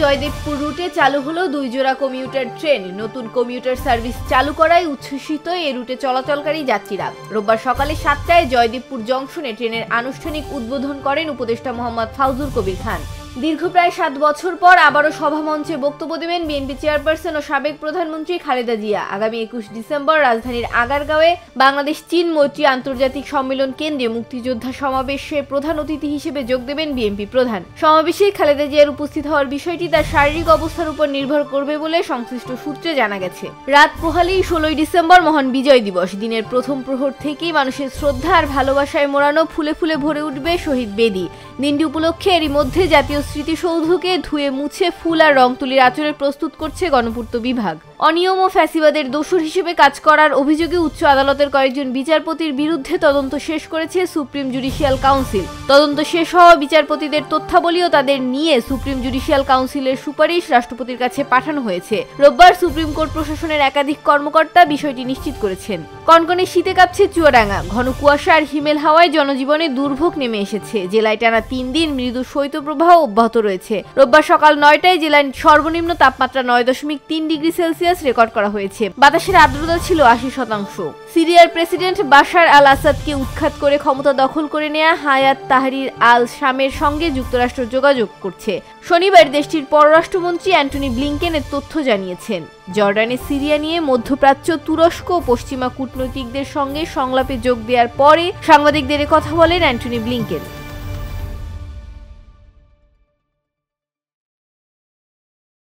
জয়দেবপুর রুটে চালু হলো 2 জোড়া কমিউটার ট্রেন। নতুন কমিউটার সার্ভিস চালু করায় উচ্ছ্বসিত এই রুটে চলাচলকারী যাত্রীরা। রোববার সকালে 7টায় জয়দেবপুর জংশনে ট্রেনের আনুষ্ঠানিক উদ্বোধন করেন উপদেষ্টা মোহাম্মদ ফাউজুল কবির খান। দীর্ঘ প্রায় 7 বছর পর আবারও সভামঞ্চে বক্তব্য দেবেন বিএনপি চেয়ারপারসন ও সাবেক প্রধানমন্ত্রী খালেদা জিয়া। আগামী 21 ডিসেম্বর রাজধানীর আগারগাঁওয়ে বাংলাদেশ চীন মৈত্রী আন্তর্জাতিক সম্মেলন কেন্দ্রে মুক্তিযোদ্ধা সমাবেশে প্রধান অতিথি হিসেবে যোগ দেবেন বিএনপি প্রধান। সমাবেশে খালেদা জিয়ার উপস্থিত হওয়ার বিষয়টি তার শারীরিক অবস্থার উপর নির্ভর করবে বলে সংশ্লিষ্ট সূত্রে জানা গেছে। রাত পোহালেই 16 ডিসেম্বর মহান বিজয় দিবস। দিনের প্রথম প্রহর থেকেই মানুষের শ্রদ্ধা আর ভালোবাসায় মোড়ানো ফুলে ফুলে ভরে উঠবে শহীদ বেদি। দিনটি উপলক্ষে এরই মধ্যে জাতীয় স্মৃতিসৌধকে ধুয়ে মুছে ফুল আর রং তুলির আঁচড়ে প্রস্তুত করছে গণপূর্ত বিভাগ। অনিয়ম ও ফ্যাসিবাদের দোষর হিসেবে কাজ করার অভিযোগে উচ্চ আদালতের কয়েকজন বিচারপতির বিরুদ্ধে তদন্ত শেষ করেছে সুপ্রিম জুডিশিয়াল কাউন্সিল। তদন্ত শেষ হওয়া বিচারপতিদের তথ্যাবলী ও তাদের নিয়ে সুপ্রিম জুডিশিয়াল কাউন্সিলের সুপারিশ রাষ্ট্রপতির কাছে পাঠানো হয়েছে। রোববার সুপ্রিম কোর্ট প্রশাসনের একাধিক কর্মকর্তা বিষয়টি নিশ্চিত করেছেন। কনকনে শীতে কাঁপছে চুয়াডাঙ্গা। ঘন কুয়াশা আর হিমেল হাওয়ায় জনজীবনে দুর্ভোগ নেমে এসেছে। জেলায় টানা 3 দিন মৃদু শৈত্যপ্রবাহ অব্যাহত রয়েছে। রোববার সকাল 9টায় জেলার সর্বনিম্ন তাপমাত্রা 9.3 ডিগ্রি সেলসিয়াস রেকর্ড করা হয়েছে। বাতাসের আর্দ্রতা ছিল 80%। সিরিয়ার প্রেসিডেন্ট বাশার আল আসাদকে উৎখাত করে ক্ষমতা দখল করে নেওয়া হায়াত তাহরির আল শামের সঙ্গে যুক্তরাষ্ট্র যোগাযোগ করছে। শনিবার দেশটির পররাষ্ট্রমন্ত্রী অ্যান্টনি ব্লিংকেন এর তথ্য জানিয়েছেন। জর্ডানে সিরিয়া নিয়ে মধ্যপ্রাচ্য, তুরস্ক ও পশ্চিমা কূটনৈতিকদের সঙ্গে সংলাপে যোগ দেওয়ার পরে সাংবাদিকদের কথা বলেন অ্যান্টনি ব্লিংকেন।